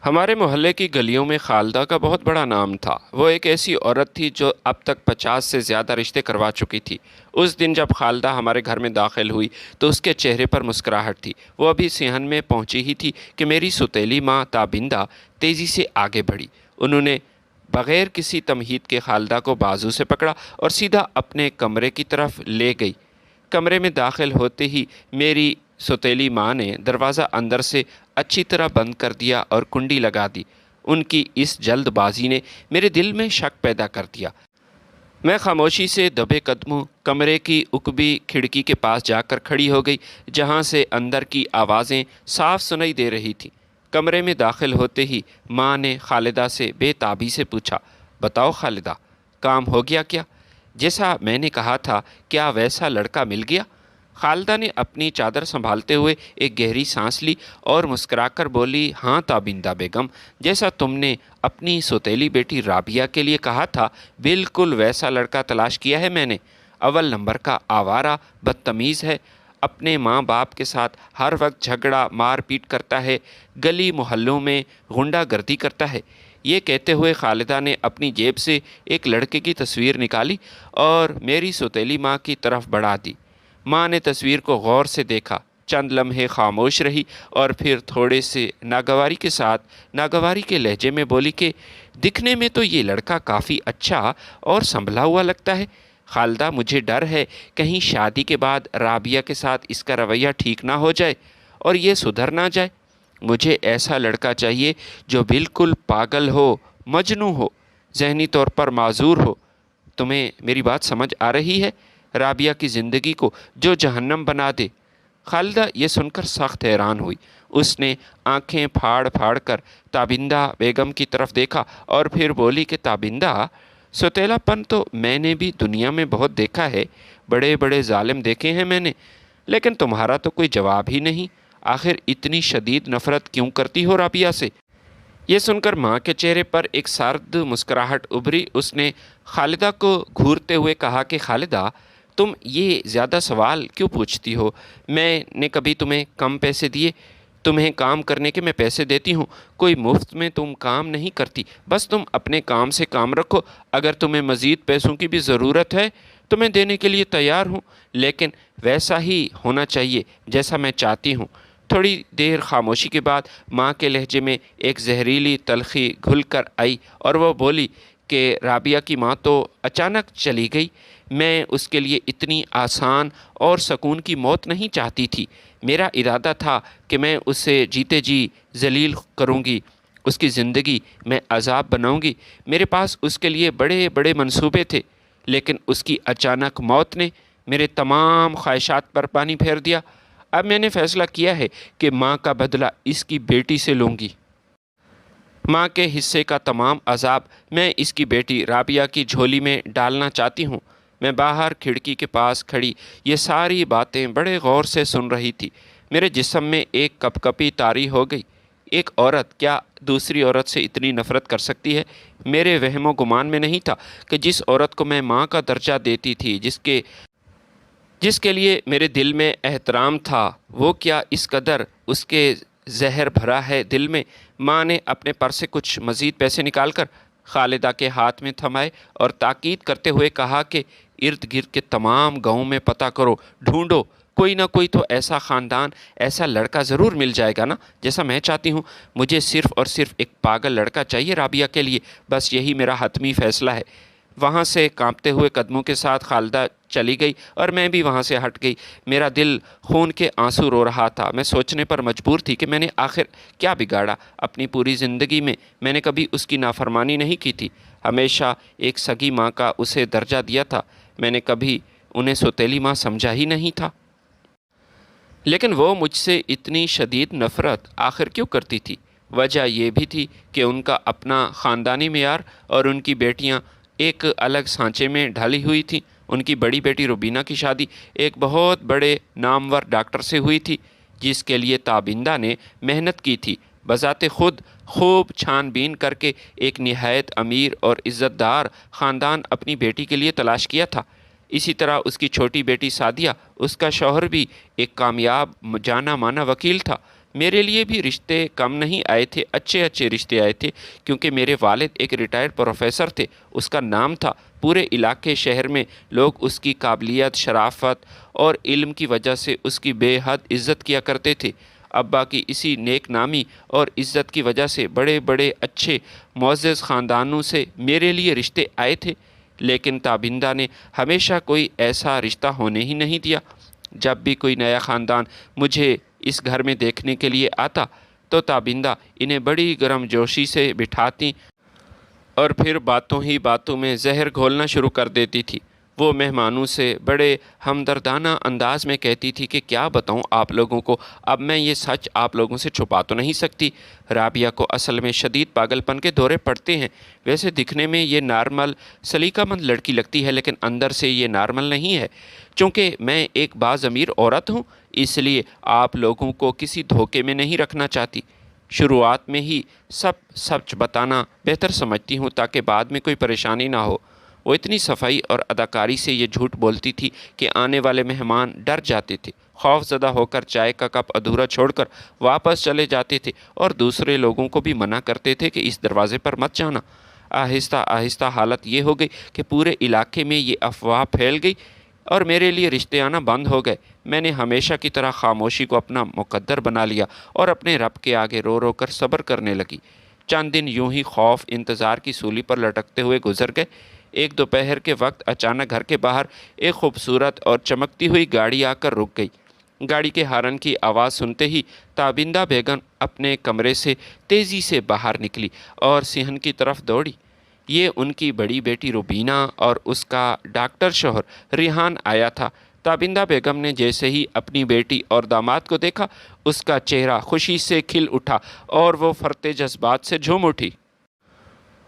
ہمارے محلے کی گلیوں میں خالدہ کا بہت بڑا نام تھا۔ وہ ایک ایسی عورت تھی جو اب تک 50 سے زیادہ رشتے کروا چکی تھی۔ اس دن جب خالدہ ہمارے گھر میں داخل ہوئی تو اس کے چہرے پر مسکراہٹ تھی۔ وہ ابھی صحن میں پہنچی ہی تھی کہ میری سوتیلی ماں تابندہ تیزی سے آگے بڑھی۔ انہوں نے بغیر کسی تمہید کے خالدہ کو بازو سے پکڑا اور سیدھا اپنے کمرے کی طرف لے گئی۔ کمرے میں داخل ہوتے ہی میری سوتیلی ماں نے دروازہ اندر سے اچھی طرح بند کر دیا اور کنڈی لگا دی۔ ان کی اس جلد بازی نے میرے دل میں شک پیدا کر دیا۔ میں خاموشی سے دبے قدموں کمرے کی اکبی کھڑکی کے پاس جا کر کھڑی ہو گئی، جہاں سے اندر کی آوازیں صاف سنائی دے رہی تھیں۔ کمرے میں داخل ہوتے ہی ماں نے خالدہ سے بے تابی سے پوچھا، بتاؤ خالدہ، کام ہو گیا کیا؟ جیسا میں نے کہا تھا کیا ویسا لڑکا مل گیا؟ خالدہ نے اپنی چادر سنبھالتے ہوئے ایک گہری سانس لی اور مسکرا کر بولی، ہاں تابندہ بیگم، جیسا تم نے اپنی سوتیلی بیٹی رابعہ کے لیے کہا تھا بالکل ویسا لڑکا تلاش کیا ہے میں نے۔ اول نمبر کا آوارہ بدتمیز ہے، اپنے ماں باپ کے ساتھ ہر وقت جھگڑا مار پیٹ کرتا ہے، گلی محلوں میں غنڈہ گردی کرتا ہے۔ یہ کہتے ہوئے خالدہ نے اپنی جیب سے ایک لڑکے کی تصویر نکالی اور میری سوتیلی ماں کی طرف بڑھا دی۔ ماں نے تصویر کو غور سے دیکھا، چند لمحے خاموش رہی اور پھر تھوڑے سے ناگواری کے ساتھ ناگواری کے لہجے میں بولی کہ دکھنے میں تو یہ لڑکا کافی اچھا اور سنبھلا ہوا لگتا ہے خالدہ، مجھے ڈر ہے کہیں شادی کے بعد رابعہ کے ساتھ اس کا رویہ ٹھیک نہ ہو جائے اور یہ سدھر نہ جائے۔ مجھے ایسا لڑکا چاہیے جو بالکل پاگل ہو، مجنوں ہو، ذہنی طور پر معذور ہو۔ تمہیں میری بات سمجھ آ رہی ہے؟ رابعہ کی زندگی کو جو جہنم بنا دے۔ خالدہ یہ سن کر سخت حیران ہوئی۔ اس نے آنکھیں پھاڑ پھاڑ کر تابندہ بیگم کی طرف دیکھا اور پھر بولی کہ تابندہ، سوتیلا پن تو میں نے بھی دنیا میں بہت دیکھا ہے، بڑے بڑے ظالم دیکھے ہیں میں نے، لیکن تمہارا تو کوئی جواب ہی نہیں۔ آخر اتنی شدید نفرت کیوں کرتی ہو رابعہ سے؟ یہ سن کر ماں کے چہرے پر ایک سرد مسکراہٹ ابھری۔ اس نے خالدہ کو گھورتے ہوئے کہا کہ خالدہ، تم یہ زیادہ سوال کیوں پوچھتی ہو؟ میں نے کبھی تمہیں کم پیسے دیے؟ تمہیں کام کرنے کے میں پیسے دیتی ہوں، کوئی مفت میں تم کام نہیں کرتی، بس تم اپنے کام سے کام رکھو۔ اگر تمہیں مزید پیسوں کی بھی ضرورت ہے تو میں دینے کے لیے تیار ہوں، لیکن ویسا ہی ہونا چاہیے جیسا میں چاہتی ہوں۔ تھوڑی دیر خاموشی کے بعد ماں کے لہجے میں ایک زہریلی تلخی گھل کر آئی اور وہ بولی کہ رابعہ کی ماں تو اچانک چلی گئی، میں اس کے لیے اتنی آسان اور سکون کی موت نہیں چاہتی تھی۔ میرا ارادہ تھا کہ میں اسے جیتے جی ذلیل کروں گی، اس کی زندگی میں عذاب بناؤں گی۔ میرے پاس اس کے لیے بڑے بڑے منصوبے تھے، لیکن اس کی اچانک موت نے میرے تمام خواہشات پر پانی پھیر دیا۔ اب میں نے فیصلہ کیا ہے کہ ماں کا بدلہ اس کی بیٹی سے لوں گی۔ ماں کے حصے کا تمام عذاب میں اس کی بیٹی رابعہ کی جھولی میں ڈالنا چاہتی ہوں۔ میں باہر کھڑکی کے پاس کھڑی یہ ساری باتیں بڑے غور سے سن رہی تھی۔ میرے جسم میں ایک کپ کپی طاری ہو گئی۔ ایک عورت کیا دوسری عورت سے اتنی نفرت کر سکتی ہے؟ میرے وہم و گمان میں نہیں تھا کہ جس عورت کو میں ماں کا درجہ دیتی تھی، جس کے لیے میرے دل میں احترام تھا، وہ کیا اس قدر اس کے زہر بھرا ہے دل میں۔ ماں نے اپنے پرس سے کچھ مزید پیسے نکال کر خالدہ کے ہاتھ میں تھمائے اور تاکید کرتے ہوئے کہا کہ ارد گرد کے تمام گاؤں میں پتہ کرو، ڈھونڈو، کوئی نہ کوئی تو ایسا خاندان، ایسا لڑکا ضرور مل جائے گا نا جیسا میں چاہتی ہوں۔ مجھے صرف اور صرف ایک پاگل لڑکا چاہیے رابعہ کے لیے، بس یہی میرا حتمی فیصلہ ہے۔ وہاں سے کانپتے ہوئے قدموں کے ساتھ خالدہ چلی گئی اور میں بھی وہاں سے ہٹ گئی۔ میرا دل خون کے آنسو رو رہا تھا۔ میں سوچنے پر مجبور تھی کہ میں نے آخر کیا بگاڑا۔ اپنی پوری زندگی میں نے کبھی اس کی نافرمانی نہیں کی تھی، ہمیشہ ایک سگی ماں کا اسے درجہ دیا تھا۔ میں نے کبھی انہیں سوتیلی ماں سمجھا ہی نہیں تھا۔ لیکن وہ مجھ سے اتنی شدید نفرت آخر کیوں کرتی تھی؟ وجہ یہ بھی تھی کہ ان کا اپنا خاندانی معیار اور ان کی بیٹیاں ایک الگ سانچے میں ڈھالی ہوئی تھیں۔ ان کی بڑی بیٹی روبینہ کی شادی ایک بہت بڑے نامور ڈاکٹر سے ہوئی تھی، جس کے لیے تابندہ نے محنت کی تھی۔ بذات خود خوب چھان بین کر کے ایک نہایت امیر اور عزت دار خاندان اپنی بیٹی کے لیے تلاش کیا تھا۔ اسی طرح اس کی چھوٹی بیٹی سعدیہ، اس کا شوہر بھی ایک کامیاب جانا مانا وکیل تھا۔ میرے لیے بھی رشتے کم نہیں آئے تھے، اچھے اچھے رشتے آئے تھے، کیونکہ میرے والد ایک ریٹائرڈ پروفیسر تھے، اس کا نام تھا، پورے علاقے شہر میں لوگ اس کی قابلیت، شرافت اور علم کی وجہ سے اس کی بے حد عزت کیا کرتے تھے۔ ابا کی اسی نیک نامی اور عزت کی وجہ سے بڑے بڑے اچھے معزز خاندانوں سے میرے لیے رشتے آئے تھے، لیکن تابندہ نے ہمیشہ کوئی ایسا رشتہ ہونے ہی نہیں دیا۔ جب بھی کوئی نیا خاندان مجھے اس گھر میں دیکھنے کے لیے آتا تو تابندہ انہیں بڑی گرم جوشی سے بٹھاتی اور پھر باتوں ہی باتوں میں زہر گھولنا شروع کر دیتی تھی۔ وہ مہمانوں سے بڑے ہمدردانہ انداز میں کہتی تھی کہ کیا بتاؤں آپ لوگوں کو، اب میں یہ سچ آپ لوگوں سے چھپا تو نہیں سکتی، رابعہ کو اصل میں شدید پاگل پن کے دورے پڑتے ہیں۔ ویسے دکھنے میں یہ نارمل سلیقہ مند لڑکی لگتی ہے، لیکن اندر سے یہ نارمل نہیں ہے۔ چونکہ میں ایک باضمیر عورت ہوں، اس لیے آپ لوگوں کو کسی دھوکے میں نہیں رکھنا چاہتی۔ شروعات میں ہی سب سچ بتانا بہتر سمجھتی ہوں تاکہ بعد میں کوئی پریشانی نہ ہو۔ وہ اتنی صفائی اور اداکاری سے یہ جھوٹ بولتی تھی کہ آنے والے مہمان ڈر جاتے تھے، خوف زدہ ہو کر چائے کا کپ ادھورا چھوڑ کر واپس چلے جاتے تھے اور دوسرے لوگوں کو بھی منع کرتے تھے کہ اس دروازے پر مت جانا۔ آہستہ آہستہ حالت یہ ہو گئی کہ پورے علاقے میں یہ افواہ پھیل گئی اور میرے لیے رشتے آنا بند ہو گئے۔ میں نے ہمیشہ کی طرح خاموشی کو اپنا مقدر بنا لیا اور اپنے رب کے آگے رو رو کر صبر کرنے لگی۔ چند دن یوں ہی خوف انتظار کی سولی پر لٹکتے ہوئے گزر گئے۔ ایک دوپہر کے وقت اچانک گھر کے باہر ایک خوبصورت اور چمکتی ہوئی گاڑی آ کر رک گئی۔ گاڑی کے ہارن کی آواز سنتے ہی تابندہ بیگم اپنے کمرے سے تیزی سے باہر نکلی اور صحن کی طرف دوڑی۔ یہ ان کی بڑی بیٹی روبینہ اور اس کا ڈاکٹر شوہر ریحان آیا تھا۔ تابندہ بیگم نے جیسے ہی اپنی بیٹی اور داماد کو دیکھا، اس کا چہرہ خوشی سے کھل اٹھا اور وہ فرتے جذبات سے جھوم اٹھی۔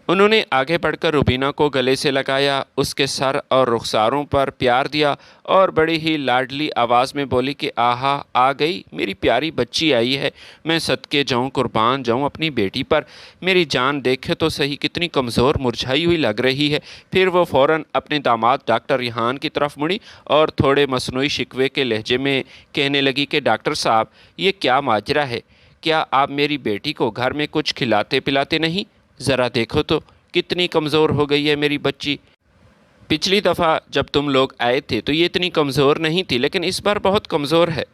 انہوں نے آگے بڑھ کر روبینہ کو گلے سے لگایا، اس کے سر اور رخساروں پر پیار دیا اور بڑی ہی لاڈلی آواز میں بولی کہ آہا، آ گئی میری پیاری بچی آئی ہے، میں صدقے جاؤں، قربان جاؤں اپنی بیٹی پر، میری جان دیکھے تو صحیح کتنی کمزور مرجھائی ہوئی لگ رہی ہے۔ پھر وہ فوراً اپنے داماد ڈاکٹر ریحان کی طرف مڑی اور تھوڑے مصنوعی شکوے کے لہجے میں کہنے لگی کہ ڈاکٹر صاحب، یہ کیا ماجرا ہے؟ کیا آپ میری بیٹی کو گھر میں کچھ کھلاتے پلاتے نہیں؟ ذرا دیکھو تو کتنی کمزور ہو گئی ہے میری بچی۔ پچھلی دفعہ جب تم لوگ آئے تھے تو یہ اتنی کمزور نہیں تھی، لیکن اس بار بہت کمزور ہے۔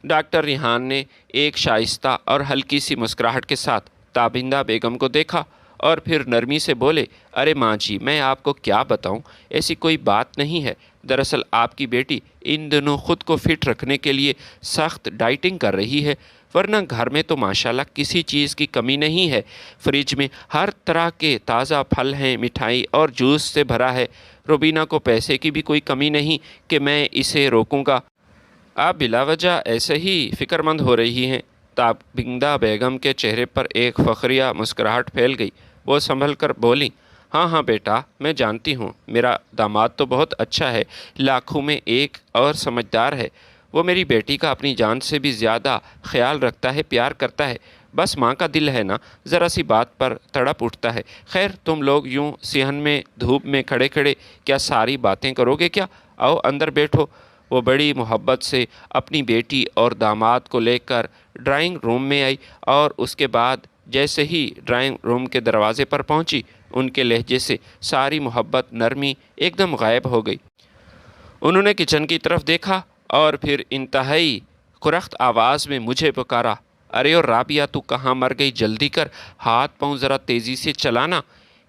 ڈاکٹر ریحان نے ایک شائستہ اور ہلکی سی مسکراہٹ کے ساتھ تابندہ بیگم کو دیکھا اور پھر نرمی سے بولے، ارے ماں جی، میں آپ کو کیا بتاؤں، ایسی کوئی بات نہیں ہے۔ دراصل آپ کی بیٹی ان دنوں خود کو فٹ رکھنے کے لیے سخت ڈائٹنگ کر رہی ہے، ورنہ گھر میں تو ماشاءاللہ کسی چیز کی کمی نہیں ہے۔ فریج میں ہر طرح کے تازہ پھل ہیں، مٹھائی اور جوس سے بھرا ہے۔ روبینہ کو پیسے کی بھی کوئی کمی نہیں کہ میں اسے روکوں گا۔ آپ بلا وجہ ایسے ہی فکر مند ہو رہی ہیں۔ تابندہ بیگم کے چہرے پر ایک فخریہ مسکراہٹ پھیل گئی۔ وہ سنبھل کر بولی، ہاں ہاں بیٹا، میں جانتی ہوں، میرا داماد تو بہت اچھا ہے، لاکھوں میں ایک اور سمجھدار ہے۔ وہ میری بیٹی کا اپنی جان سے بھی زیادہ خیال رکھتا ہے، پیار کرتا ہے۔ بس ماں کا دل ہے نا، ذرا سی بات پر تڑپ اٹھتا ہے۔ خیر، تم لوگ یوں صحن میں دھوپ میں کھڑے کھڑے کیا ساری باتیں کرو گے کیا؟ آؤ اندر بیٹھو۔ وہ بڑی محبت سے اپنی بیٹی اور داماد کو لے کر ڈرائنگ روم میں آئی اور اس کے بعد جیسے ہی ڈرائنگ روم کے دروازے پر پہنچی، ان کے لہجے سے ساری محبت، نرمی ایک دم غائب ہو گئی۔ انہوں نے کچن کی طرف دیکھا اور پھر انتہائی کرخت آواز میں مجھے پکارا، ارے اور رابعہ، تو کہاں مر گئی؟ جلدی کر، ہاتھ پاؤں ذرا تیزی سے چلانا۔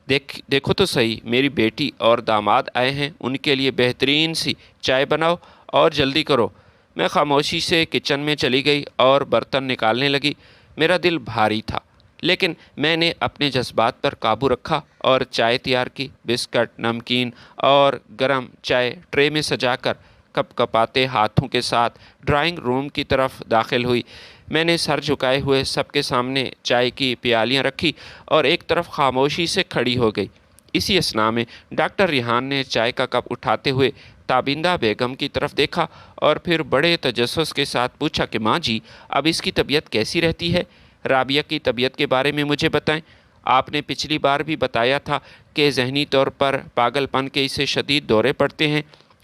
دیکھو تو صحیح، میری بیٹی اور داماد آئے ہیں، ان کے لیے بہترین سی چائے بناؤ اور جلدی کرو۔ میں خاموشی سے کچن میں چلی گئی اور برتن نکالنے لگی۔ میرا دل بھاری تھا، لیکن میں نے اپنے جذبات پر قابو رکھا اور چائے تیار کی۔ بسکٹ، نمکین اور گرم چائے ٹرے میں سجا کر کپ کپاتے ہاتھوں کے ساتھ ڈرائنگ روم کی طرف داخل ہوئی۔ میں نے سر جھکائے ہوئے سب کے سامنے چائے کی پیالیاں رکھی اور ایک طرف خاموشی سے کھڑی ہو گئی۔ اسی اثناء میں ڈاکٹر ریحان نے چائے کا کپ اٹھاتے ہوئے تابندہ بیگم کی طرف دیکھا اور پھر بڑے تجسس کے ساتھ پوچھا کہ ماں جی، اب اس کی طبیعت کیسی رہتی ہے؟ رابعہ کی طبیعت کے بارے میں مجھے بتائیں۔ آپ نے پچھلی بار بھی بتایا تھا کہ ذہنی طور پر پاگل پن کے اسے شدید دورے پڑتے ہیں۔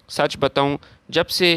سچ بتاؤں، جب سے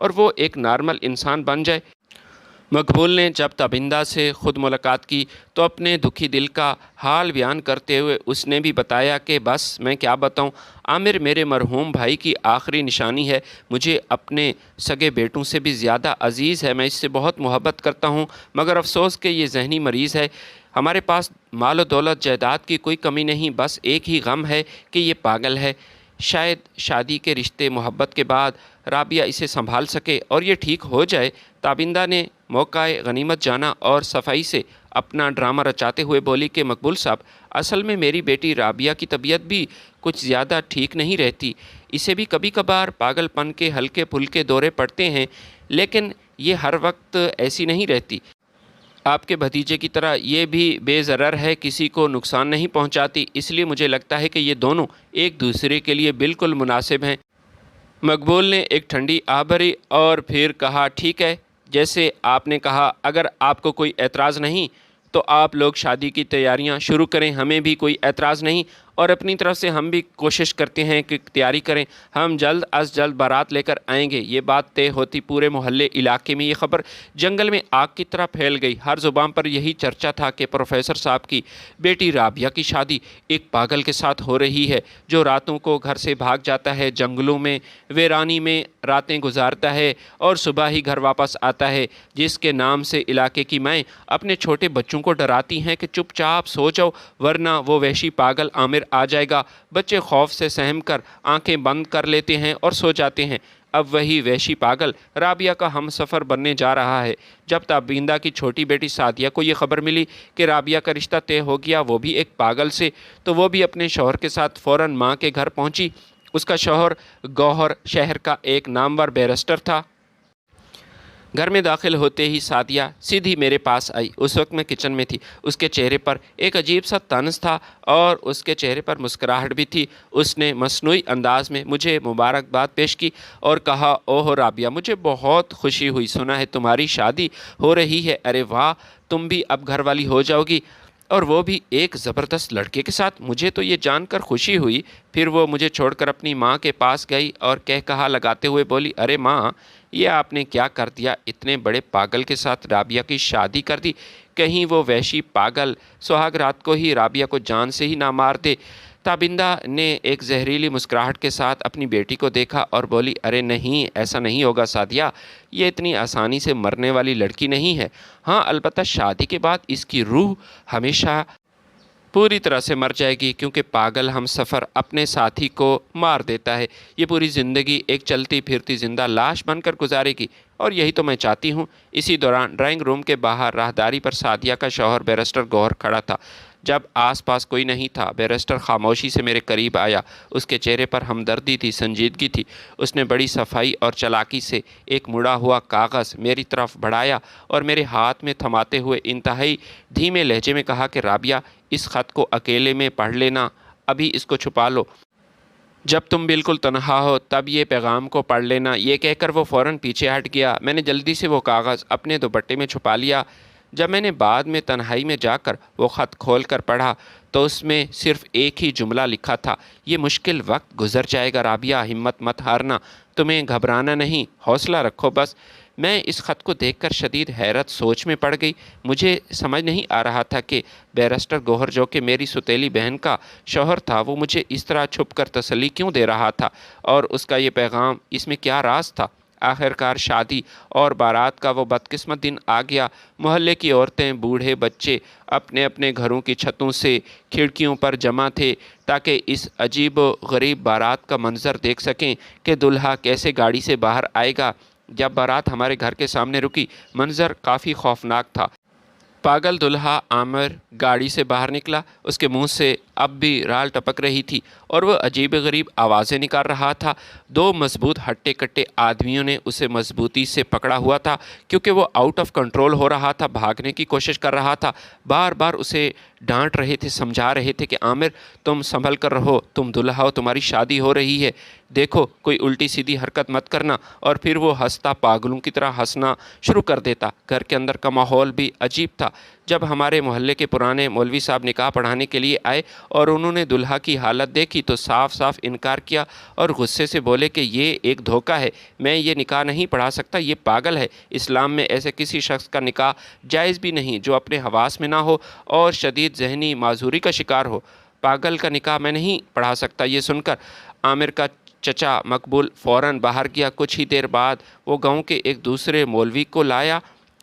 اور وہ ایک نارمل انسان بن جائے۔ مقبول نے جب تابندہ سے خود ملاقات کی تو اپنے دکھی دل کا حال بیان کرتے ہوئے اس نے بھی بتایا کہ بس میں کیا بتاؤں، عامر میرے مرحوم بھائی کی آخری نشانی ہے، مجھے اپنے سگے بیٹوں سے بھی زیادہ عزیز ہے، میں اس سے بہت محبت کرتا ہوں، مگر افسوس کہ یہ ذہنی مریض ہے۔ ہمارے پاس مال و دولت جائیداد کی کوئی کمی نہیں، بس ایک ہی غم ہے کہ یہ پاگل ہے۔ شاید شادی کے رشتے محبت کے بعد رابعہ اسے سنبھال سکے اور یہ ٹھیک ہو جائے۔ تابندہ نے موقع غنیمت جانا اور صفائی سے اپنا ڈرامہ رچاتے ہوئے بولی کہ مقبول صاحب، اصل میں میری بیٹی رابعہ کی طبیعت بھی کچھ زیادہ ٹھیک نہیں رہتی، اسے بھی کبھی کبھار پاگل پن کے ہلکے پھلکے دورے پڑتے ہیں، لیکن یہ ہر وقت ایسی نہیں رہتی۔ آپ کے بھتیجے کی طرح یہ بھی بے ضرر ہے، کسی کو نقصان نہیں پہنچاتی، اس لیے مجھے لگتا ہے کہ یہ دونوں ایک دوسرے کے لیے بالکل مناسب ہیں۔ مقبول نے ایک ٹھنڈی آہ بھری اور پھر کہا، ٹھیک ہے، جیسے آپ نے کہا، اگر آپ کو کوئی اعتراض نہیں تو آپ لوگ شادی کی تیاریاں شروع کریں، ہمیں بھی کوئی اعتراض نہیں، اور اپنی طرف سے ہم بھی کوشش کرتے ہیں کہ تیاری کریں، ہم جلد از جلد بارات لے کر آئیں گے۔ یہ بات طے ہوتی پورے محلے علاقے میں یہ خبر جنگل میں آگ کی طرح پھیل گئی، ہر زبان پر یہی چرچا تھا کہ پروفیسر صاحب کی بیٹی رابعہ کی شادی ایک پاگل کے ساتھ ہو رہی ہے، جو راتوں کو گھر سے بھاگ جاتا ہے، جنگلوں میں ویرانی میں راتیں گزارتا ہے اور صبح ہی گھر واپس آتا ہے، جس کے نام سے علاقے کی مائیں اپنے چھوٹے بچوں کو ڈراتی ہیں کہ چپ چاپ سو جاؤ ورنہ وہ وحشی پاگل عامر آ جائے گا۔ بچے خوف سے سہم کر آنکھیں بند کر لیتے ہیں اور سو جاتے ہیں۔ اب وہی وحشی پاگل رابعہ کا ہم سفر بننے جا رہا ہے۔ جب تابندہ کی چھوٹی بیٹی سعدیہ کو یہ خبر ملی کہ رابعہ کا رشتہ طے ہو گیا، وہ بھی ایک پاگل سے، تو وہ بھی اپنے شوہر کے ساتھ فوراً ماں کے گھر پہنچی۔ اس کا شوہر گوہر شہر کا ایک نامور بیرسٹر تھا۔ گھر میں داخل ہوتے ہی سعدیہ سیدھی میرے پاس آئی۔ اس وقت میں کچن میں تھی۔ اس کے چہرے پر ایک عجیب سا طنز تھا اور اس کے چہرے پر مسکراہٹ بھی تھی۔ اس نے مصنوعی انداز میں مجھے مبارکباد پیش کی اور کہا، اوہ رابعہ، مجھے بہت خوشی ہوئی، سنا ہے تمہاری شادی ہو رہی ہے، ارے واہ، تم بھی اب گھر والی ہو جاؤ گی، اور وہ بھی ایک زبردست لڑکے کے ساتھ۔ مجھے تو یہ جان کر خوشی ہوئی۔ پھر وہ مجھے چھوڑ کر اپنی ماں کے پاس گئی اور کہا لگاتے ہوئے بولی، ارے ماں، یہ آپ نے کیا کر دیا، اتنے بڑے پاگل کے ساتھ رابعہ کی شادی کر دی، کہیں وہ وحشی پاگل سہاگ رات کو ہی رابعہ کو جان سے ہی نہ مار دے۔ تابندہ نے ایک زہریلی مسکراہٹ کے ساتھ اپنی بیٹی کو دیکھا اور بولی، ارے نہیں، ایسا نہیں ہوگا سعدیہ، یہ اتنی آسانی سے مرنے والی لڑکی نہیں ہے، ہاں البتہ شادی کے بعد اس کی روح ہمیشہ پوری طرح سے مر جائے گی، کیونکہ پاگل ہم سفر اپنے ساتھی کو مار دیتا ہے، یہ پوری زندگی ایک چلتی پھرتی زندہ لاش بن کر گزارے گی، اور یہی تو میں چاہتی ہوں۔ اسی دوران ڈرائنگ روم کے باہر راہداری پر سعدیہ کا شوہر بیرسٹر گوہر کھڑا تھا۔ جب آس پاس کوئی نہیں تھا، بیرسٹر خاموشی سے میرے قریب آیا۔ اس کے چہرے پر ہمدردی تھی، سنجیدگی تھی۔ اس نے بڑی صفائی اور چالاکی سے ایک مڑا ہوا کاغذ میری طرف بڑھایا اور میرے ہاتھ میں تھماتے ہوئے انتہائی دھیمے لہجے میں کہا کہ رابعہ، اس خط کو اکیلے میں پڑھ لینا، ابھی اس کو چھپا لو، جب تم بالکل تنہا ہو تب یہ پیغام کو پڑھ لینا۔ یہ کہہ کر وہ فوراً پیچھے ہٹ گیا۔ میں نے جلدی سے وہ کاغذ اپنے دوپٹے میں چھپا لیا۔ جب میں نے بعد میں تنہائی میں جا کر وہ خط کھول کر پڑھا تو اس میں صرف ایک ہی جملہ لکھا تھا، یہ مشکل وقت گزر جائے گا رابعہ، ہمت مت ہارنا، تمہیں گھبرانا نہیں، حوصلہ رکھو بس۔ میں اس خط کو دیکھ کر شدید حیرت سوچ میں پڑ گئی۔ مجھے سمجھ نہیں آ رہا تھا کہ بیرسٹر گوہر، جو کہ میری سوتیلی بہن کا شوہر تھا، وہ مجھے اس طرح چھپ کر تسلی کیوں دے رہا تھا، اور اس کا یہ پیغام، اس میں کیا راز تھا۔ آخرکار شادی اور بارات کا وہ بدقسمت دن آ گیا۔ محلے کی عورتیں، بوڑھے، بچے اپنے اپنے گھروں کی چھتوں سے کھڑکیوں پر جمع تھے تاکہ اس عجیب و غریب بارات کا منظر دیکھ سکیں کہ دلہا کیسے گاڑی سے باہر آئے گا۔ جب بارات ہمارے گھر کے سامنے رکی، منظر کافی خوفناک تھا۔ پاگل دلہا عامر گاڑی سے باہر نکلا، اس کے منہ سے اب بھی رال ٹپک رہی تھی اور وہ عجیب غریب آوازیں نکال رہا تھا۔ دو مضبوط ہٹے کٹے آدمیوں نے اسے مضبوطی سے پکڑا ہوا تھا، کیونکہ وہ آؤٹ آف کنٹرول ہو رہا تھا، بھاگنے کی کوشش کر رہا تھا۔ بار بار اسے ڈانٹ رہے تھے، سمجھا رہے تھے کہ عامر، تم سنبھل کر رہو، تم دلہا ہو، تمہاری شادی ہو رہی ہے۔ دیکھو کوئی الٹی سیدھی حرکت مت کرنا، اور پھر وہ ہنستا پاگلوں کی طرح ہنسنا شروع کر دیتا۔ گھر کے اندر کا ماحول بھی عجیب تھا۔ جب ہمارے محلے کے پرانے مولوی صاحب نکاح پڑھانے کے لیے آئے اور انہوں نے دلہا کی حالت دیکھی تو صاف صاف انکار کیا اور غصے سے بولے کہ یہ ایک دھوکہ ہے، میں یہ نکاح نہیں پڑھا سکتا، یہ پاگل ہے۔ اسلام میں ایسے کسی شخص کا نکاح جائز بھی نہیں جو اپنے حواس میں نہ ہو اور شدید ذہنی معذوری کا شکار ہو۔ پاگل کا نکاح میں نہیں پڑھا سکتا۔ یہ سن کر عامر کا چچا مقبول فوراً باہر گیا۔ کچھ ہی دیر بعد وہ گاؤں کے ایک دوسرے مولوی کو لایا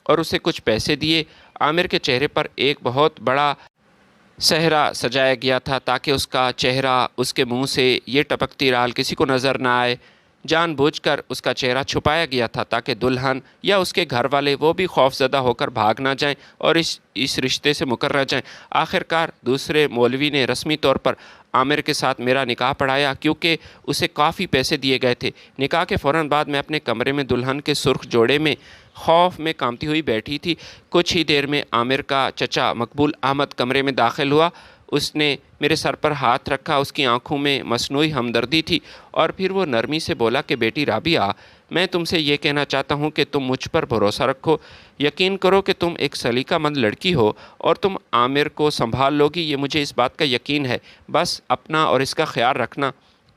اور اسے کچھ پیسے دیے۔ عامر کے چہرے پر ایک بہت بڑا صحرا سجایا گیا تھا تاکہ اس کا چہرہ، اس کے منہ سے یہ ٹپکتی رال کسی کو نظر نہ آئے۔ جان بوجھ کر اس کا چہرہ چھپایا گیا تھا تاکہ دلہن یا اس کے گھر والے وہ بھی خوف زدہ ہو کر بھاگ نہ جائیں اور اس رشتے سے مکر نہ جائیں۔ آخرکار دوسرے مولوی نے رسمی طور پر عامر کے ساتھ میرا نکاح پڑھایا کیونکہ اسے کافی پیسے دیے گئے تھے۔ نکاح کے فوراً بعد میں اپنے کمرے میں دلہن کے سرخ جوڑے میں خوف میں کانپتی ہوئی بیٹھی تھی۔ کچھ ہی دیر میں عامر کا چچا مقبول احمد کمرے میں داخل ہوا۔ اس نے میرے سر پر ہاتھ رکھا، اس کی آنکھوں میں مصنوعی ہمدردی تھی، اور پھر وہ نرمی سے بولا کہ بیٹی رابعہ، میں تم سے یہ کہنا چاہتا ہوں کہ تم مجھ پر بھروسہ رکھو، یقین کرو کہ تم ایک سلیقہ مند لڑکی ہو اور تم عامر کو سنبھال لوگی، یہ مجھے اس بات کا یقین ہے، بس اپنا اور اس کا خیال رکھنا۔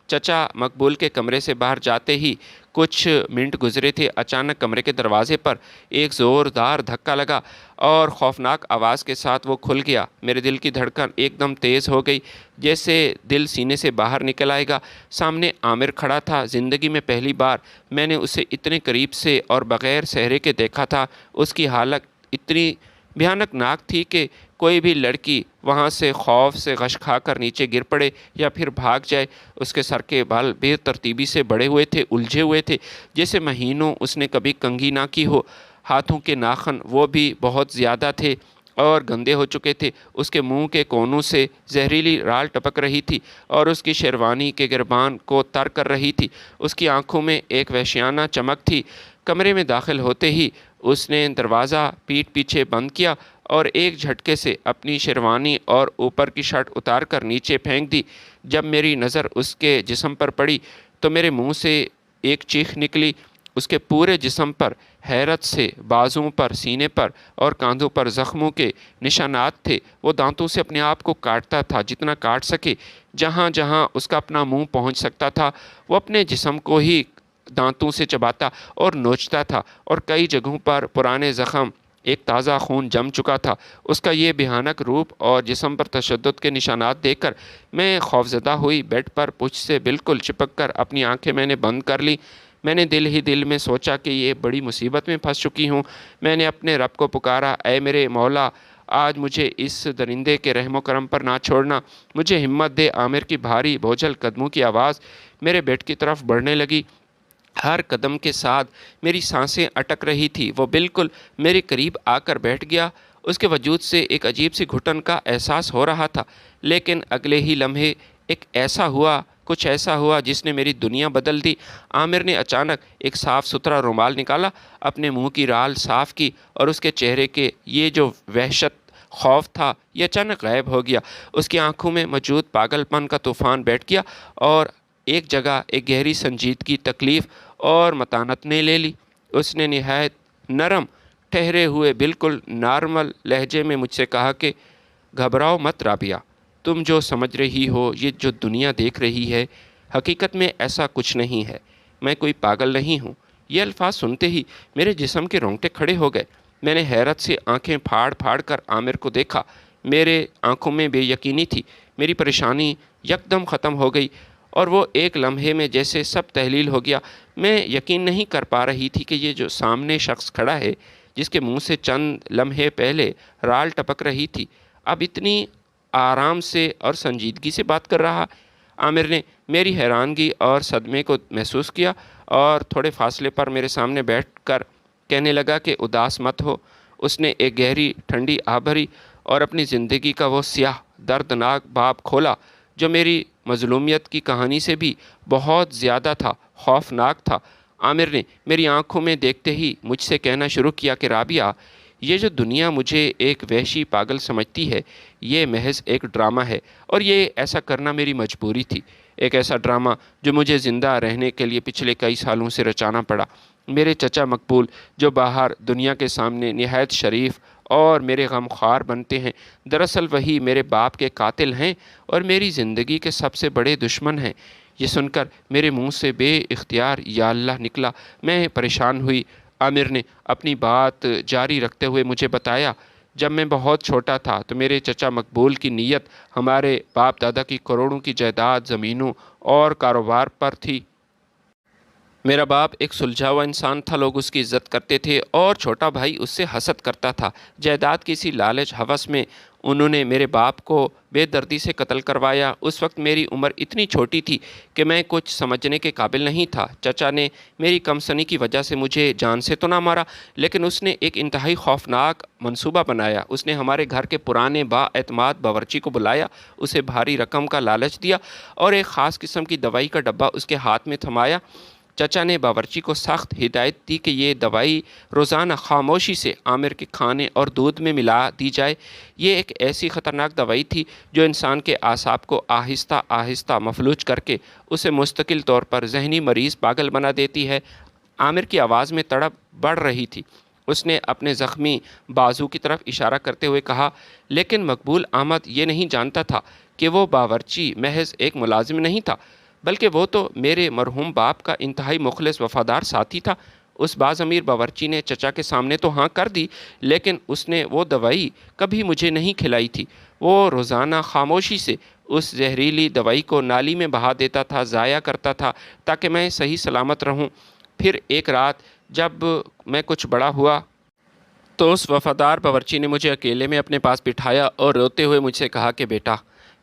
چچا مقبول کے کمرے سے باہر جاتے ہی کچھ منٹ گزرے تھے، اچانک کمرے کے دروازے پر ایک زوردار دھکا لگا اور خوفناک آواز کے ساتھ وہ کھل گیا۔ میرے دل کی دھڑکن ایک دم تیز ہو گئی، جیسے دل سینے سے باہر نکل آئے گا۔ سامنے عامر کھڑا تھا۔ زندگی میں پہلی بار میں نے اسے اتنے قریب سے اور بغیر سہرے کے دیکھا تھا۔ اس کی حالت اتنی بھیانک ناک تھی کہ کوئی بھی لڑکی وہاں سے خوف سے غش کھا کر نیچے گر پڑے یا پھر بھاگ جائے۔ اس کے سر کے بال بے ترتیبی سے بڑھے ہوئے تھے، الجھے ہوئے تھے، جیسے مہینوں اس نے کبھی کنگھی نہ کی ہو۔ ہاتھوں کے ناخن وہ بھی بہت زیادہ تھے اور گندے ہو چکے تھے۔ اس کے منہ کے کونوں سے زہریلی رال ٹپک رہی تھی اور اس کی شیروانی کے گربان کو تر کر رہی تھی۔ اس کی آنکھوں میں ایک وحشیانہ چمک تھی۔ کمرے میں داخل ہوتے ہی اس نے دروازہ پیٹھ پیچھے بند کیا اور ایک جھٹکے سے اپنی شیروانی اور اوپر کی شرٹ اتار کر نیچے پھینک دی۔ جب میری نظر اس کے جسم پر پڑی تو میرے منہ سے ایک چیخ نکلی۔ اس کے پورے جسم پر حیرت سے بازوؤں پر، سینے پر اور کاندھوں پر زخموں کے نشانات تھے۔ وہ دانتوں سے اپنے آپ کو کاٹتا تھا جتنا کاٹ سکے۔ جہاں جہاں اس کا اپنا منہ پہنچ سکتا تھا وہ اپنے جسم کو ہی دانتوں سے چباتا اور نوچتا تھا، اور کئی جگہوں پر پرانے زخم، ایک تازہ خون جم چکا تھا۔ اس کا یہ بھیانک روپ اور جسم پر تشدد کے نشانات دیکھ کر میں خوفزدہ ہوئی۔ بیڈ پر پشت سے بالکل چپک کر اپنی آنکھیں میں نے بند کر لی۔ میں نے دل ہی دل میں سوچا کہ یہ بڑی مصیبت میں پھنس چکی ہوں۔ میں نے اپنے رب کو پکارا، اے میرے مولا، آج مجھے اس درندے کے رحم و کرم پر نہ چھوڑنا، مجھے ہمت دے۔ عامر کی بھاری بوجھل قدموں کی آواز میرے بیڈ کی طرف بڑھنے لگی۔ ہر قدم کے ساتھ میری سانسیں اٹک رہی تھی۔ وہ بالکل میرے قریب آ کر بیٹھ گیا۔ اس کے وجود سے ایک عجیب سی گھٹن کا احساس ہو رہا تھا، لیکن اگلے ہی لمحے کچھ ایسا ہوا جس نے میری دنیا بدل دی۔ عامر نے اچانک ایک صاف ستھرا رومال نکالا، اپنے منہ کی رال صاف کی، اور اس کے چہرے کے یہ جو وحشت، خوف تھا، یہ اچانک غائب ہو گیا۔ اس کی آنکھوں میں موجود پاگل پن کا طوفان بیٹھ گیا اور ایک جگہ ایک گہری سنجیدگی، تکلیف اور متانت نے لے لی۔ اس نے نہایت نرم، ٹھہرے ہوئے، بالکل نارمل لہجے میں مجھ سے کہا کہ گھبراؤ مت رابعہ، تم جو سمجھ رہی ہو، یہ جو دنیا دیکھ رہی ہے، حقیقت میں ایسا کچھ نہیں ہے، میں کوئی پاگل نہیں ہوں۔ یہ الفاظ سنتے ہی میرے جسم کے رونگٹے کھڑے ہو گئے۔ میں نے حیرت سے آنکھیں پھاڑ پھاڑ کر عامر کو دیکھا۔ میرے آنکھوں میں بے یقینی تھی۔ میری پریشانی یکدم ختم ہو گئی اور وہ ایک لمحے میں جیسے سب تحلیل ہو گیا۔ میں یقین نہیں کر پا رہی تھی کہ یہ جو سامنے شخص کھڑا ہے، جس کے منہ سے چند لمحے پہلے رال ٹپک رہی تھی، اب اتنی آرام سے اور سنجیدگی سے بات کر رہا۔ عامر نے میری حیرانگی اور صدمے کو محسوس کیا اور تھوڑے فاصلے پر میرے سامنے بیٹھ کر کہنے لگا کہ اداس مت ہو۔ اس نے ایک گہری ٹھنڈی آہ بھری اور اپنی زندگی کا وہ سیاہ دردناک باب کھولا جو میری مظلومیت کی کہانی سے بھی بہت زیادہ تھا، خوفناک تھا۔ عامر نے میری آنکھوں میں دیکھتے ہی مجھ سے کہنا شروع کیا کہ رابعہ، یہ جو دنیا مجھے ایک وحشی پاگل سمجھتی ہے، یہ محض ایک ڈرامہ ہے، اور یہ ایسا کرنا میری مجبوری تھی۔ ایک ایسا ڈرامہ جو مجھے زندہ رہنے کے لیے پچھلے کئی سالوں سے رچانا پڑا۔ میرے چچا مقبول جو باہر دنیا کے سامنے نہایت شریف اور میرے غمخوار بنتے ہیں، دراصل وہی میرے باپ کے قاتل ہیں اور میری زندگی کے سب سے بڑے دشمن ہیں۔ یہ سن کر میرے منہ سے بے اختیار یا اللہ نکلا۔ میں پریشان ہوئی۔ عامر نے اپنی بات جاری رکھتے ہوئے مجھے بتایا، جب میں بہت چھوٹا تھا تو میرے چچا مقبول کی نیت ہمارے باپ دادا کی کروڑوں کی جائیداد، زمینوں اور کاروبار پر تھی۔ میرا باپ ایک سلجھا ہوا انسان تھا، لوگ اس کی عزت کرتے تھے اور چھوٹا بھائی اس سے حسد کرتا تھا۔ جائیداد کی اسی لالچ ہوس میں انہوں نے میرے باپ کو بے دردی سے قتل کروایا۔ اس وقت میری عمر اتنی چھوٹی تھی کہ میں کچھ سمجھنے کے قابل نہیں تھا۔ چچا نے میری کم سنی کی وجہ سے مجھے جان سے تو نہ مارا، لیکن اس نے ایک انتہائی خوفناک منصوبہ بنایا۔ اس نے ہمارے گھر کے پرانے با اعتماد باورچی کو بلایا، اسے بھاری رقم کا لالچ دیا اور ایک خاص قسم کی دوائی کا ڈبہ اس کے ہاتھ میں تھمایا۔ چچا نے باورچی کو سخت ہدایت دی کہ یہ دوائی روزانہ خاموشی سے عامر کے کھانے اور دودھ میں ملا دی جائے۔ یہ ایک ایسی خطرناک دوائی تھی جو انسان کے اعصاب کو آہستہ آہستہ مفلوج کر کے اسے مستقل طور پر ذہنی مریض پاگل بنا دیتی ہے۔ عامر کی آواز میں تڑپ بڑھ رہی تھی۔ اس نے اپنے زخمی بازو کی طرف اشارہ کرتے ہوئے کہا، لیکن مقبول احمد یہ نہیں جانتا تھا کہ وہ باورچی محض ایک ملازم نہیں تھا، بلکہ وہ تو میرے مرحوم باپ کا انتہائی مخلص وفادار ساتھی تھا۔ اس باز امیر باورچی نے چچا کے سامنے تو ہاں کر دی، لیکن اس نے وہ دوائی کبھی مجھے نہیں کھلائی تھی۔ وہ روزانہ خاموشی سے اس زہریلی دوائی کو نالی میں بہا دیتا تھا، ضائع کرتا تھا تاکہ میں صحیح سلامت رہوں۔ پھر ایک رات جب میں کچھ بڑا ہوا تو اس وفادار باورچی نے مجھے اکیلے میں اپنے پاس بٹھایا اور روتے ہوئے مجھ سے کہا کہ بیٹا،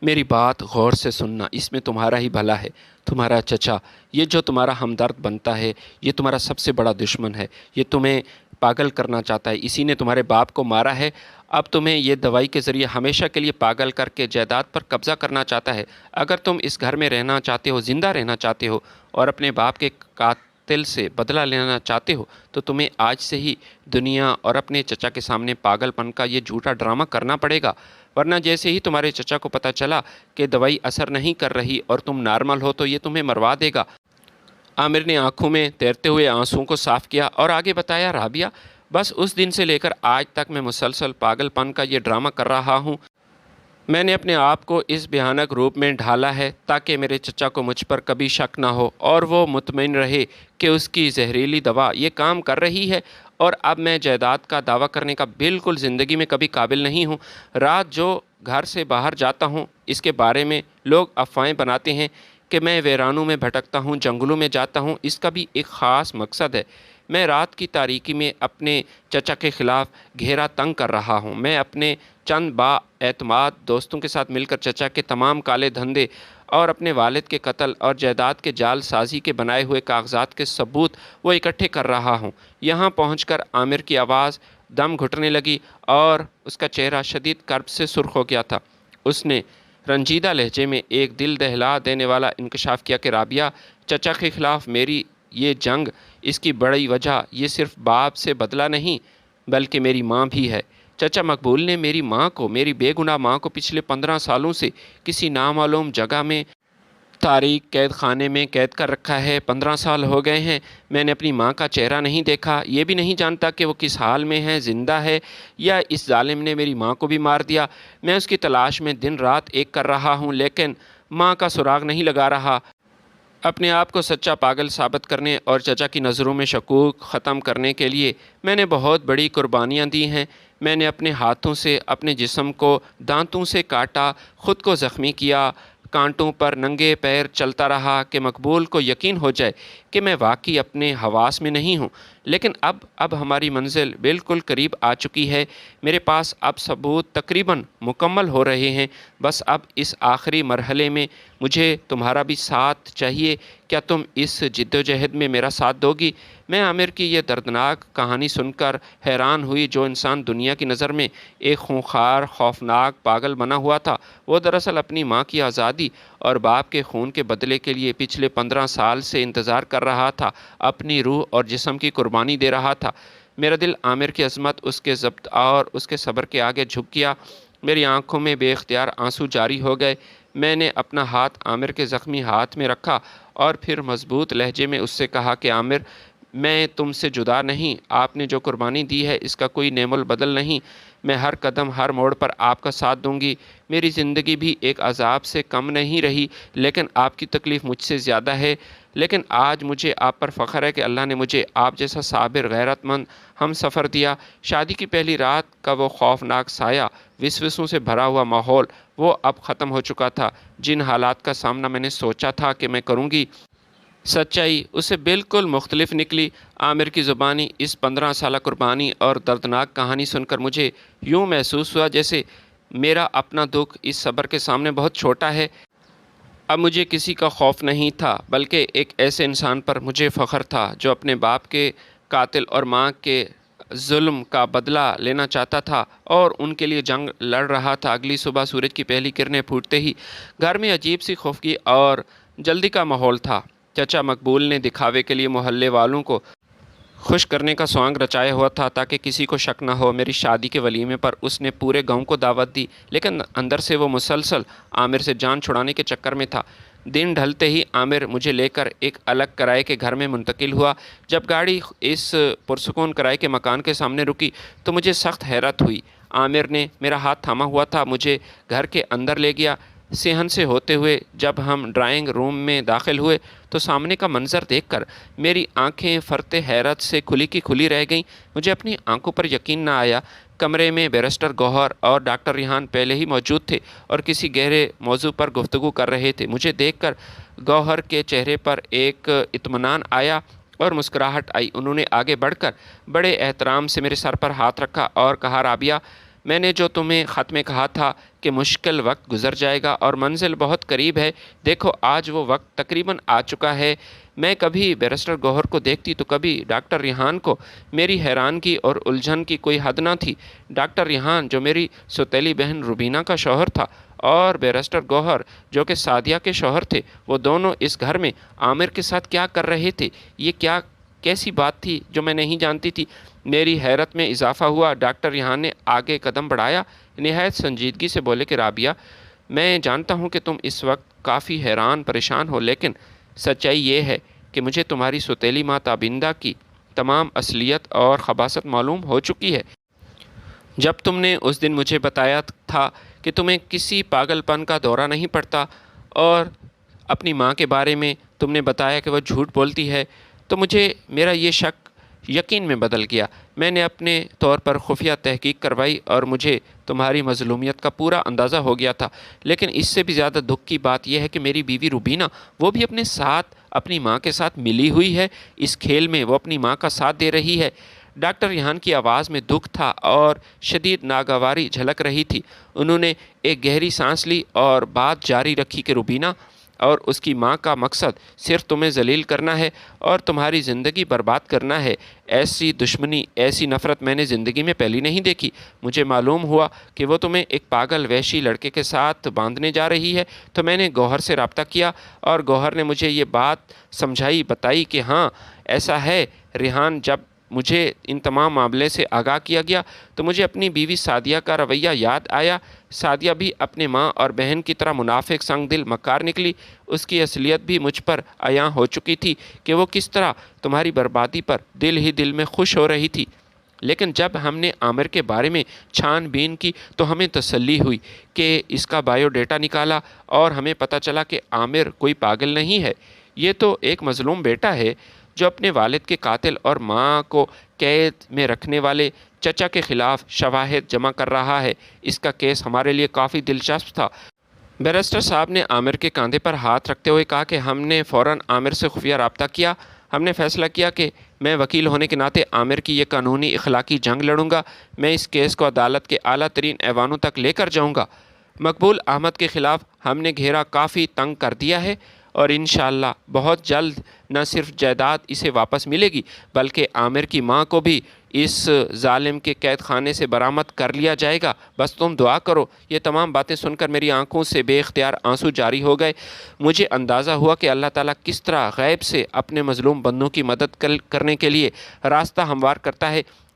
میری بات غور سے سننا، اس میں تمہارا ہی بھلا ہے۔ تمہارا چچا، یہ جو تمہارا ہمدرد بنتا ہے، یہ تمہارا سب سے بڑا دشمن ہے۔ یہ تمہیں پاگل کرنا چاہتا ہے، اسی نے تمہارے باپ کو مارا ہے۔ اب تمہیں یہ دوائی کے ذریعے ہمیشہ کے لیے پاگل کر کے جائیداد پر قبضہ کرنا چاہتا ہے۔ اگر تم اس گھر میں رہنا چاہتے ہو، زندہ رہنا چاہتے ہو اور اپنے باپ کے قاتل سے بدلہ لینا چاہتے ہو تو تمہیں آج سے ہی دنیا اور اپنے چچا کے سامنے پاگل پن کا یہ جھوٹا ڈرامہ کرنا پڑے گا، ورنہ جیسے ہی تمہارے چچا کو پتہ چلا کہ دوائی اثر نہیں کر رہی اور تم نارمل ہو تو یہ تمہیں مروا دے گا۔ عامر نے آنکھوں میں تیرتے ہوئے آنسوؤں کو صاف کیا اور آگے بتایا، رابعہ، بس اس دن سے لے کر آج تک میں مسلسل پاگل پن کا یہ ڈرامہ کر رہا ہوں۔ میں نے اپنے آپ کو اس بھیانک روپ میں ڈھالا ہے تاکہ میرے چچا کو مجھ پر کبھی شک نہ ہو اور وہ مطمئن رہے کہ اس کی زہریلی دوا یہ کام کر رہی ہے۔ اور اب میں جائیداد کا دعویٰ کرنے کا بالکل زندگی میں کبھی قابل نہیں ہوں۔ رات جو گھر سے باہر جاتا ہوں، اس کے بارے میں لوگ افواہیں بناتے ہیں کہ میں ویرانوں میں بھٹکتا ہوں، جنگلوں میں جاتا ہوں۔ اس کا بھی ایک خاص مقصد ہے۔ میں رات کی تاریکی میں اپنے چچا کے خلاف گھیرا تنگ کر رہا ہوں۔ میں اپنے چند با اعتماد دوستوں کے ساتھ مل کر چچا کے تمام کالے دھندے اور اپنے والد کے قتل اور جائیداد کے جال سازی کے بنائے ہوئے کاغذات کے ثبوت وہ اکٹھے کر رہا ہوں۔ یہاں پہنچ کر عامر کی آواز دم گھٹنے لگی اور اس کا چہرہ شدید کرب سے سرخ ہو گیا تھا۔ اس نے رنجیدہ لہجے میں ایک دل دہلا دینے والا انکشاف کیا کہ رابعہ، چچا کے خلاف میری یہ جنگ، اس کی بڑی وجہ یہ صرف باپ سے بدلہ نہیں بلکہ میری ماں بھی ہے۔ چچا مقبول نے میری ماں کو، میری بے گناہ ماں کو پچھلے 15 سالوں سے کسی نامعلوم جگہ میں تاریک قید خانے میں قید کر رکھا ہے۔ 15 سال ہو گئے ہیں، میں نے اپنی ماں کا چہرہ نہیں دیکھا، یہ بھی نہیں جانتا کہ وہ کس حال میں ہے، زندہ ہے یا اس ظالم نے میری ماں کو بھی مار دیا۔ میں اس کی تلاش میں دن رات ایک کر رہا ہوں، لیکن ماں کا سراغ نہیں لگا رہا۔ اپنے آپ کو سچا پاگل ثابت کرنے اور چچا کی نظروں میں شکوک ختم کرنے کے لیے میں نے بہت بڑی قربانیاں دی ہیں۔ میں نے اپنے ہاتھوں سے اپنے جسم کو دانتوں سے کاٹا، خود کو زخمی کیا، کانٹوں پر ننگے پیر چلتا رہا کہ مقبول کو یقین ہو جائے کہ میں واقعی اپنے حواس میں نہیں ہوں۔ لیکن اب ہماری منزل بالکل قریب آ چکی ہے۔ میرے پاس اب ثبوت تقریباً مکمل ہو رہے ہیں۔ بس اب اس آخری مرحلے میں مجھے تمہارا بھی ساتھ چاہیے۔ کیا تم اس جد و جہد میں میرا ساتھ دو گی؟ میں عامر کی یہ دردناک کہانی سن کر حیران ہوئی۔ جو انسان دنیا کی نظر میں ایک خونخوار، خوفناک پاگل بنا ہوا تھا، وہ دراصل اپنی ماں کی آزادی اور باپ کے خون کے بدلے کے لیے پچھلے 15 سال سے انتظار کر رہا تھا، اپنی روح اور جسم کی قربانی دے رہا تھا۔ میرا دل عامر کی عظمت، اس کے ضبط اور اس کے صبر کے آگے جھک گیا۔ میری آنکھوں میں بے اختیار آنسو جاری ہو گئے۔ میں نے اپنا ہاتھ عامر کے زخمی ہاتھ میں رکھا اور پھر مضبوط لہجے میں اس سے کہا کہ عامر، میں تم سے جدا نہیں، آپ نے جو قربانی دی ہے اس کا کوئی نعم البدل نہیں، میں ہر قدم ہر موڑ پر آپ کا ساتھ دوں گی، میری زندگی بھی ایک عذاب سے کم نہیں رہی، لیکن آپ کی تکلیف مجھ سے زیادہ ہے، لیکن آج مجھے آپ پر فخر ہے کہ اللہ نے مجھے آپ جیسا صابر غیرت مند ہم سفر دیا۔ شادی کی پہلی رات کا وہ خوفناک سایہ، وسوسوں سے بھرا ہوا ماحول، وہ اب ختم ہو چکا تھا۔ جن حالات کا سامنا میں نے سوچا تھا کہ میں کروں گی، سچائی اسے بالکل مختلف نکلی۔ عامر کی زبانی اس 15 سالہ قربانی اور دردناک کہانی سن کر مجھے یوں محسوس ہوا جیسے میرا اپنا دکھ اس صبر کے سامنے بہت چھوٹا ہے۔ اب مجھے کسی کا خوف نہیں تھا، بلکہ ایک ایسے انسان پر مجھے فخر تھا جو اپنے باپ کے قاتل اور ماں کے ظلم کا بدلہ لینا چاہتا تھا اور ان کے لیے جنگ لڑ رہا تھا۔ اگلی صبح سورج کی پہلی کرنیں پھوٹتے ہی گھر میں عجیب سی خفگی اور جلدی کا ماحول تھا۔ چچا مقبول نے دکھاوے کے لیے محلے والوں کو خوش کرنے کا سوانگ رچایا ہوا تھا تاکہ کسی کو شک نہ ہو۔ میری شادی کے ولیمے پر اس نے پورے گاؤں کو دعوت دی، لیکن اندر سے وہ مسلسل عامر سے جان چھڑانے کے چکر میں تھا۔ دن ڈھلتے ہی عامر مجھے لے کر ایک الگ کرائے کے گھر میں منتقل ہوا۔ جب گاڑی اس پرسکون کرائے کے مکان کے سامنے رکی تو مجھے سخت حیرت ہوئی۔ عامر نے میرا ہاتھ تھاما ہوا تھا، مجھے گھر کے اندر لے گیا۔ صحن سے ہوتے ہوئے جب ہم ڈرائنگ روم میں داخل ہوئے تو سامنے کا منظر دیکھ کر میری آنکھیں فرتے حیرت سے کھلی کی کھلی رہ گئیں۔ مجھے اپنی آنکھوں پر یقین نہ آیا۔ کمرے میں بیرسٹر گوہر اور ڈاکٹر ریحان پہلے ہی موجود تھے اور کسی گہرے موضوع پر گفتگو کر رہے تھے۔ مجھے دیکھ کر گوہر کے چہرے پر ایک اطمینان آیا اور مسکراہٹ آئی۔ انہوں نے آگے بڑھ کر بڑے احترام سے میرے سر پر ہاتھ رکھا اور کہا، رابعہ، میں نے جو تمہیں خط میں کہا تھا کہ مشکل وقت گزر جائے گا اور منزل بہت قریب ہے، دیکھو آج وہ وقت تقریباً آ چکا ہے۔ میں کبھی بیرسٹر گوہر کو دیکھتی تو کبھی ڈاکٹر ریحان کو۔ میری حیرانگی اور الجھن کی کوئی حد نہ تھی۔ ڈاکٹر ریحان جو میری سوتیلی بہن روبینہ کا شوہر تھا اور بیرسٹر گوہر جو کہ سعدیہ کے شوہر تھے، وہ دونوں اس گھر میں عامر کے ساتھ کیا کر رہے تھے؟ یہ کیسی بات تھی جو میں نہیں جانتی تھی؟ میری حیرت میں اضافہ ہوا۔ ڈاکٹر ریحان نے آگے قدم بڑھایا، نہایت سنجیدگی سے بولے کہ رابعہ، میں جانتا ہوں کہ تم اس وقت کافی حیران پریشان ہو، لیکن سچائی یہ ہے کہ مجھے تمہاری سوتیلی ماں تابندہ کی تمام اصلیت اور خباثت معلوم ہو چکی ہے۔ جب تم نے اس دن مجھے بتایا تھا کہ تمہیں کسی پاگل پن کا دورہ نہیں پڑتا اور اپنی ماں کے بارے میں تم نے بتایا کہ وہ جھوٹ بولتی ہے، تو مجھے میرا یہ شک یقین میں بدل گیا۔ میں نے اپنے طور پر خفیہ تحقیق کروائی اور مجھے تمہاری مظلومیت کا پورا اندازہ ہو گیا تھا، لیکن اس سے بھی زیادہ دکھ کی بات یہ ہے کہ میری بیوی روبینہ، وہ بھی اپنے ساتھ اپنی ماں کے ساتھ ملی ہوئی ہے۔ اس کھیل میں وہ اپنی ماں کا ساتھ دے رہی ہے۔ ڈاکٹر ریحان کی آواز میں دکھ تھا اور شدید ناگواری جھلک رہی تھی۔ انہوں نے ایک گہری سانس لی اور بات جاری رکھی کہ روبینہ اور اس کی ماں کا مقصد صرف تمہیں ذلیل کرنا ہے اور تمہاری زندگی برباد کرنا ہے۔ ایسی دشمنی، ایسی نفرت میں نے زندگی میں پہلی نہیں دیکھی۔ مجھے معلوم ہوا کہ وہ تمہیں ایک پاگل وحشی لڑکے کے ساتھ باندھنے جا رہی ہے، تو میں نے گوہر سے رابطہ کیا اور گوہر نے مجھے یہ بات بتائی کہ ہاں ایسا ہے۔ ریحان، جب مجھے ان تمام معاملے سے آگاہ کیا گیا تو مجھے اپنی بیوی سعدیہ کا رویہ یاد آیا۔ سعدیہ بھی اپنے ماں اور بہن کی طرح منافق، سنگ دل، مکار نکلی۔ اس کی اصلیت بھی مجھ پر عیاں ہو چکی تھی کہ وہ کس طرح تمہاری بربادی پر دل ہی دل میں خوش ہو رہی تھی۔ لیکن جب ہم نے عامر کے بارے میں چھان بین کی تو ہمیں تسلی ہوئی کہ اس کا بایو ڈیٹا نکالا اور ہمیں پتہ چلا کہ عامر کوئی پاگل نہیں ہے، یہ تو ایک مظلوم بیٹا ہے جو اپنے والد کے قاتل اور ماں کو قید میں رکھنے والے چچا کے خلاف شواہد جمع کر رہا ہے۔ اس کا کیس ہمارے لیے کافی دلچسپ تھا۔ بیرسٹر صاحب نے عامر کے کاندھے پر ہاتھ رکھتے ہوئے کہا کہ ہم نے فوراً عامر سے خفیہ رابطہ کیا۔ ہم نے فیصلہ کیا کہ میں وکیل ہونے کے ناطے عامر کی یہ قانونی اخلاقی جنگ لڑوں گا۔ میں اس کیس کو عدالت کے اعلیٰ ترین ایوانوں تک لے کر جاؤں گا۔ مقبول احمد کے خلاف ہم نے گھیرا کافی تنگ کر دیا ہے اور انشاءاللہ بہت جلد نہ صرف جائیداد اسے واپس ملے گی بلکہ عامر کی ماں کو بھی اس ظالم کے قید خانے سے برآمد کر لیا جائے گا۔ بس تم دعا کرو۔ یہ تمام باتیں سن کر میری آنکھوں سے بے اختیار آنسو جاری ہو گئے۔ مجھے اندازہ ہوا کہ اللہ تعالیٰ کس طرح غیب سے اپنے مظلوم بندوں کی مدد کرنے کے لیے راستہ ہموار کرتا ہے۔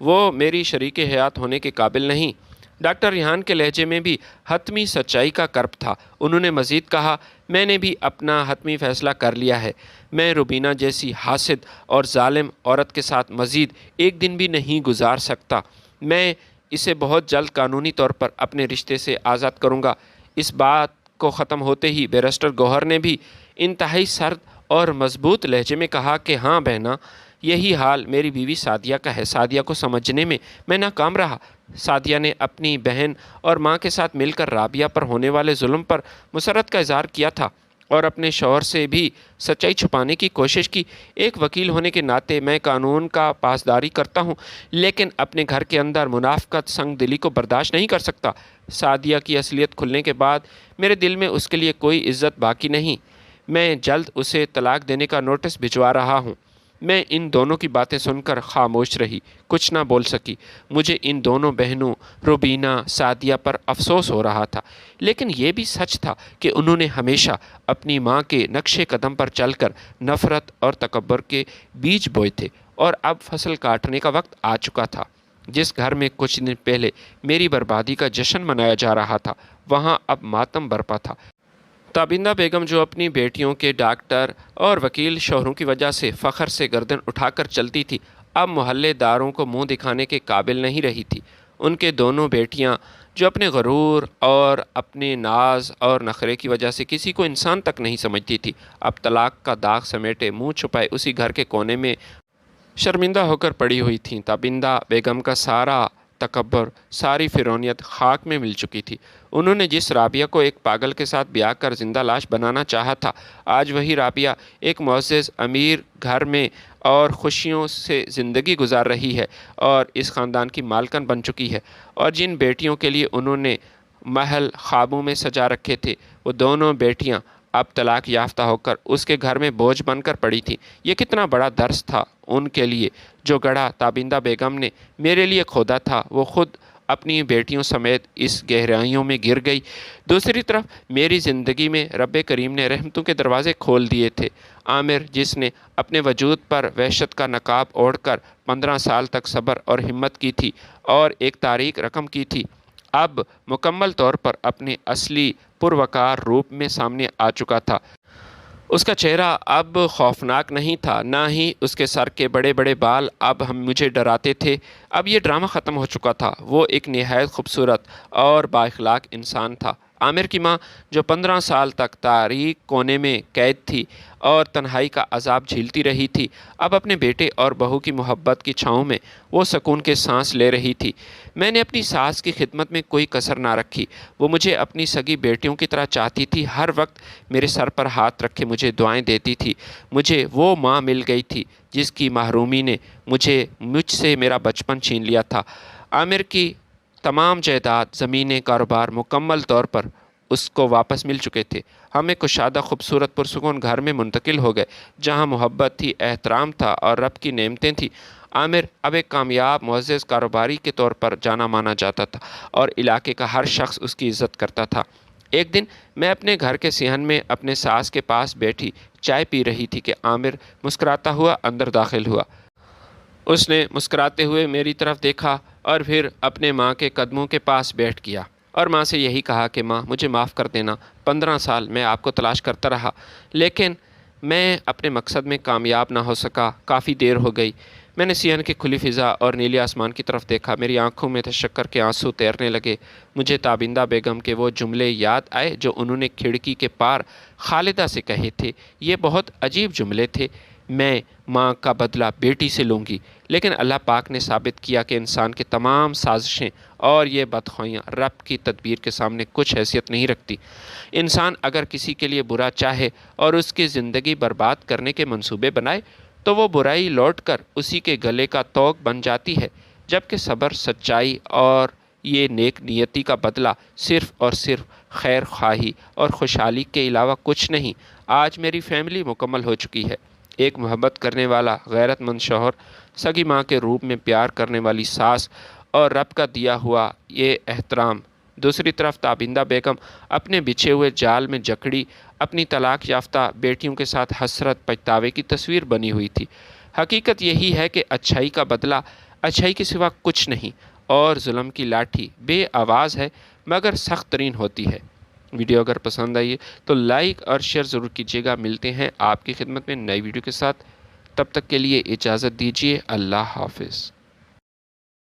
وہ میری شریک حیات ہونے کے قابل نہیں۔ ڈاکٹر ریحان کے لہجے میں بھی حتمی سچائی کا کرب تھا۔ انہوں نے مزید کہا، میں نے بھی اپنا حتمی فیصلہ کر لیا ہے۔ میں روبینہ جیسی حاسد اور ظالم عورت کے ساتھ مزید ایک دن بھی نہیں گزار سکتا۔ میں اسے بہت جلد قانونی طور پر اپنے رشتے سے آزاد کروں گا۔ اس بات کو ختم ہوتے ہی بیرسٹر گوہر نے بھی انتہائی سرد اور مضبوط لہجے میں کہا کہ ہاں بہنا، یہی حال میری بیوی سعدیہ کا ہے۔ سعدیہ کو سمجھنے میں ناکام رہا۔ سعدیہ نے اپنی بہن اور ماں کے ساتھ مل کر رابعہ پر ہونے والے ظلم پر مسرت کا اظہار کیا تھا اور اپنے شوہر سے بھی سچائی چھپانے کی کوشش کی۔ ایک وکیل ہونے کے ناطے میں قانون کا پاسداری کرتا ہوں، لیکن اپنے گھر کے اندر منافقت، سنگ دلی کو برداشت نہیں کر سکتا۔ سعدیہ کی اصلیت کھلنے کے بعد میرے دل میں اس کے لیے کوئی عزت باقی نہیں۔ میں جلد اسے طلاق دینے کا نوٹس بھجوا رہا ہوں۔ میں ان دونوں کی باتیں سن کر خاموش رہی، کچھ نہ بول سکی۔ مجھے ان دونوں بہنوں روبینہ، سعدیہ پر افسوس ہو رہا تھا، لیکن یہ بھی سچ تھا کہ انہوں نے ہمیشہ اپنی ماں کے نقش قدم پر چل کر نفرت اور تکبر کے بیج بوئے تھے، اور اب فصل کاٹنے کا وقت آ چکا تھا۔ جس گھر میں کچھ دن پہلے میری بربادی کا جشن منایا جا رہا تھا، وہاں اب ماتم برپا تھا۔ تابندہ بیگم، جو اپنی بیٹیوں کے ڈاکٹر اور وکیل شوہروں کی وجہ سے فخر سے گردن اٹھا کر چلتی تھی، اب محلے داروں کو منہ دکھانے کے قابل نہیں رہی تھی۔ ان کے دونوں بیٹیاں، جو اپنے غرور اور اپنے ناز اور نخرے کی وجہ سے کسی کو انسان تک نہیں سمجھتی تھی، اب طلاق کا داغ سمیٹے منہ چھپائے اسی گھر کے کونے میں شرمندہ ہو کر پڑی ہوئی تھیں۔ تابندہ بیگم کا سارا تکبر، ساری فرعونیت خاک میں مل چکی تھی۔ انہوں نے جس رابعہ کو ایک پاگل کے ساتھ بیاہ کر زندہ لاش بنانا چاہا تھا، آج وہی رابعہ ایک معزز امیر گھر میں اور خوشیوں سے زندگی گزار رہی ہے اور اس خاندان کی مالکن بن چکی ہے۔ اور جن بیٹیوں کے لیے انہوں نے محل خوابوں میں سجا رکھے تھے، وہ دونوں بیٹیاں اب طلاق یافتہ ہو کر اس کے گھر میں بوجھ بن کر پڑی تھیں۔ یہ کتنا بڑا درس تھا ان کے لیے۔ جو گڑھا تابندہ بیگم نے میرے لیے کھودا تھا، وہ خود اپنی بیٹیوں سمیت اس گہرائیوں میں گر گئی۔ دوسری طرف میری زندگی میں رب کریم نے رحمتوں کے دروازے کھول دیے تھے۔ عامر، جس نے اپنے وجود پر وحشت کا نقاب اوڑھ کر 15 سال تک صبر اور ہمت کی تھی اور ایک تاریک رقم کی تھی، اب مکمل طور پر اپنے اصلی پروقار روپ میں سامنے آ چکا تھا۔ اس کا چہرہ اب خوفناک نہیں تھا، نہ ہی اس کے سر کے بڑے بڑے بال اب ہم مجھے ڈراتے تھے۔ اب یہ ڈرامہ ختم ہو چکا تھا۔ وہ ایک نہایت خوبصورت اور بااخلاق انسان تھا۔ عامر کی ماں، جو 15 سال تک تاریک کونے میں قید تھی اور تنہائی کا عذاب جھیلتی رہی تھی، اب اپنے بیٹے اور بہو کی محبت کی چھاؤں میں وہ سکون کے سانس لے رہی تھی۔ میں نے اپنی ساس کی خدمت میں کوئی کسر نہ رکھی۔ وہ مجھے اپنی سگی بیٹیوں کی طرح چاہتی تھی، ہر وقت میرے سر پر ہاتھ رکھے مجھے دعائیں دیتی تھی۔ مجھے وہ ماں مل گئی تھی جس کی محرومی نے مجھ سے میرا بچپن چھین لیا تھا۔ عامر کی تمام جائیداد، زمینیں، کاروبار مکمل طور پر اس کو واپس مل چکے تھے۔ ہم ایک کشادہ، خوبصورت، پرسکون گھر میں منتقل ہو گئے، جہاں محبت تھی، احترام تھا اور رب کی نعمتیں تھیں۔ عامر اب ایک کامیاب، معزز کاروباری کے طور پر جانا مانا جاتا تھا اور علاقے کا ہر شخص اس کی عزت کرتا تھا۔ ایک دن میں اپنے گھر کے صحن میں اپنے ساس کے پاس بیٹھی چائے پی رہی تھی کہ عامر مسکراتا ہوا اندر داخل ہوا۔ اس نے مسکراتے ہوئے میری طرف دیکھا اور پھر اپنے ماں کے قدموں کے پاس بیٹھ گیا اور ماں سے یہی کہا کہ ماں، مجھے معاف کر دینا۔ 15 سال میں آپ کو تلاش کرتا رہا، لیکن میں اپنے مقصد میں کامیاب نہ ہو سکا۔ کافی دیر ہو گئی۔ میں نے صحن کی کھلی فضا اور نیلے آسمان کی طرف دیکھا۔ میری آنکھوں میں تشکر کے آنسو تیرنے لگے۔ مجھے تابندہ بیگم کے وہ جملے یاد آئے جو انہوں نے کھڑکی کے پار خالدہ سے کہے تھے۔ یہ بہت عجیب جملے تھے۔ میں ماں کا بدلہ بیٹی سے لوں گی، لیکن اللہ پاک نے ثابت کیا کہ انسان کے تمام سازشیں اور یہ بدخوائیاں رب کی تدبیر کے سامنے کچھ حیثیت نہیں رکھتی۔ انسان اگر کسی کے لیے برا چاہے اور اس کی زندگی برباد کرنے کے منصوبے بنائے، تو وہ برائی لوٹ کر اسی کے گلے کا طوق بن جاتی ہے، جبکہ صبر، سچائی اور یہ نیک نیتی کا بدلہ صرف اور صرف خیر خواہی اور خوشحالی کے علاوہ کچھ نہیں۔ آج میری فیملی مکمل ہو چکی ہے۔ ایک محبت کرنے والا غیرت مند شوہر، سگی ماں کے روپ میں پیار کرنے والی ساس اور رب کا دیا ہوا یہ احترام۔ دوسری طرف تابندہ بیگم اپنے بچھے ہوئے جال میں جکڑی اپنی طلاق یافتہ بیٹیوں کے ساتھ حسرت، پچھتاوے کی تصویر بنی ہوئی تھی۔ حقیقت یہی ہے کہ اچھائی کا بدلہ اچھائی کے سوا کچھ نہیں، اور ظلم کی لاٹھی بے آواز ہے مگر سخت ترین ہوتی ہے۔ ویڈیو اگر پسند آئی تو لائک اور شیئر ضرور کیجیے گا۔ ملتے ہیں آپ کی خدمت میں نئی ویڈیو کے ساتھ، تب تک کے لیے اجازت دیجیے۔ اللہ حافظ۔